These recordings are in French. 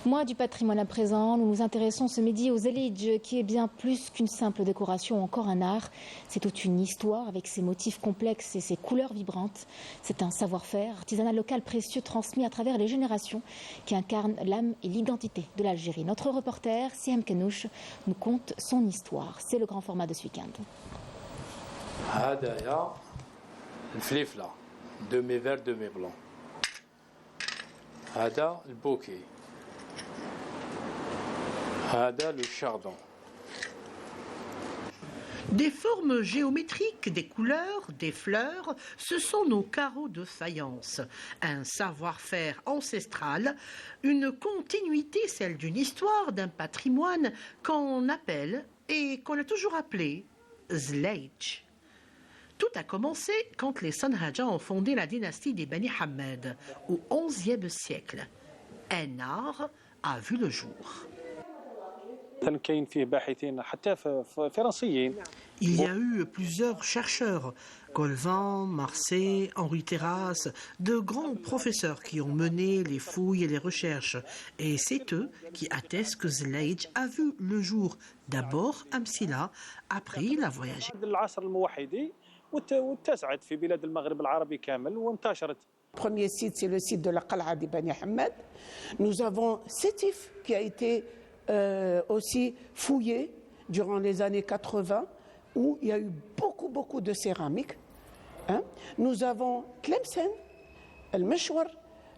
Mois du patrimoine à présent, nous nous intéressons ce midi aux Zelidj, qui est bien plus qu'une simple décoration, encore un art. C'est toute une histoire avec ses motifs complexes et ses couleurs vibrantes. C'est un savoir-faire artisanal local précieux transmis à travers les générations qui incarne l'âme et l'identité de l'Algérie. Notre reporter, Siem Kenouch, nous conte son histoire. C'est le grand format de ce week-end. هذايا الفليفله demi vert demi blanc. هذا البوكي. هذا le chardon. Des formes géométriques, des couleurs, des fleurs, ce sont nos carreaux de faïence. Un savoir-faire ancestral, une continuité, celle d'une histoire, d'un patrimoine qu'on appelle et qu'on a toujours appelé Zelidj. Tout a commencé quand les Sanhaja ont fondé la dynastie des Bani Hamed au XIe siècle. Un art a vu le jour. Il y a eu plusieurs chercheurs, Colvan, Marseille, Henri Terrasse, de grands professeurs qui ont mené les fouilles et les recherches. Et c'est eux qui attestent que Zelidj a vu le jour. D'abord à Msila, après il a voyagé. Le premier site, c'est le site de la Qal'a des Bani Hamed. Nous avons Sétif qui a été aussi fouillé durant les années 80, où il y a eu beaucoup de céramique. Nous avons Tlemcen, El Meshwar,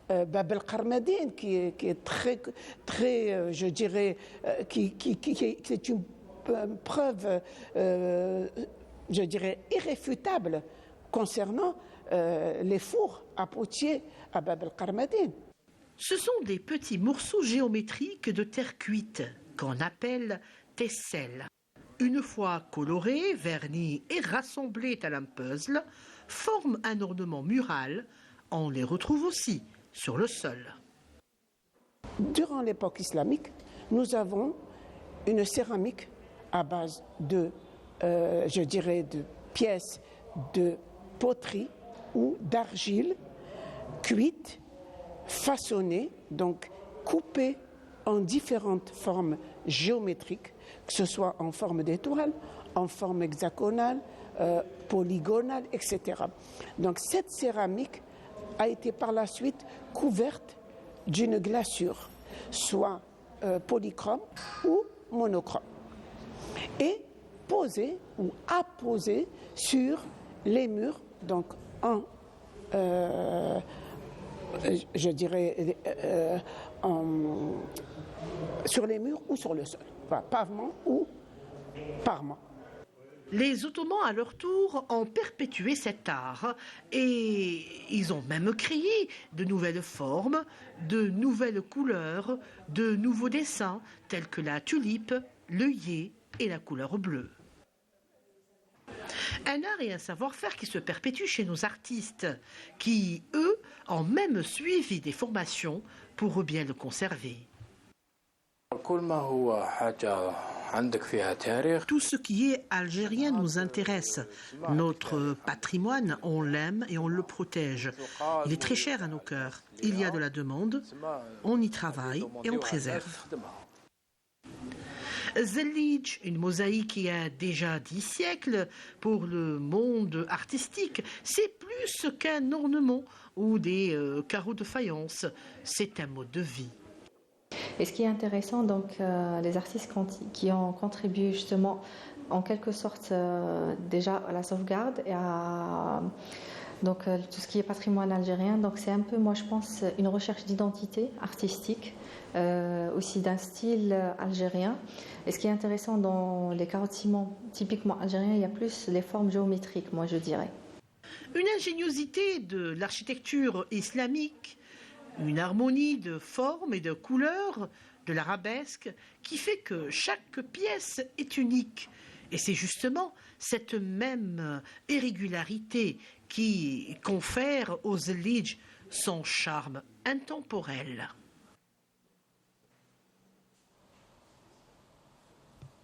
Bab el Qarmadine, qui est très je dirais, qui est une preuve, je dirais, irréfutable concernant les fours à potier à Bab el Qarmadine. Ce sont des petits morceaux géométriques de terre cuite qu'on appelle tesselles. Une fois colorés, vernis et rassemblés à un puzzle, forment un ornement mural. On les retrouve aussi sur le sol. Durant l'époque islamique, nous avons une céramique à base de, je dirais, de pièces de poterie ou d'argile cuite, façonnée, donc coupée en différentes formes géométriques, que ce soit en forme d'étoile, en forme hexagonale, polygonale, etc. Donc cette céramique a été par la suite couverte d'une glaçure, soit polychrome ou monochrome, et posée ou apposée sur les murs, donc je dirais sur les murs ou sur le sol, pavement ou parement. Les Ottomans, à leur tour, ont perpétué cet art et ils ont même créé de nouvelles formes, de nouvelles couleurs, de nouveaux dessins tels que la tulipe, l'œillet et la couleur bleue. Un art et un savoir-faire qui se perpétuent chez nos artistes, qui, eux, ont même suivi des formations pour bien le conserver. Tout ce qui est algérien nous intéresse. Notre patrimoine, on l'aime et on le protège. Il est très cher à nos cœurs. Il y a de la demande, on y travaille et on préserve. Zelidj, une mosaïque qui a déjà 10 siècles pour le monde artistique, c'est plus qu'un ornement ou des carreaux de faïence, c'est un mode de vie. Et ce qui est intéressant, donc, les artistes qui ont contribué justement en quelque sorte déjà à la sauvegarde et à donc, tout ce qui est patrimoine algérien. Donc c'est un peu, moi je pense, une recherche d'identité artistique, aussi d'un style algérien. Et ce qui est intéressant dans les carreaux de ciment typiquement algériens, il y a plus les formes géométriques, moi je dirais. Une ingéniosité de l'architecture islamique, une harmonie de formes et de couleurs, de l'arabesque, qui fait que chaque pièce est unique. Et c'est justement cette même irrégularité qui confère aux Zelidj son charme intemporel.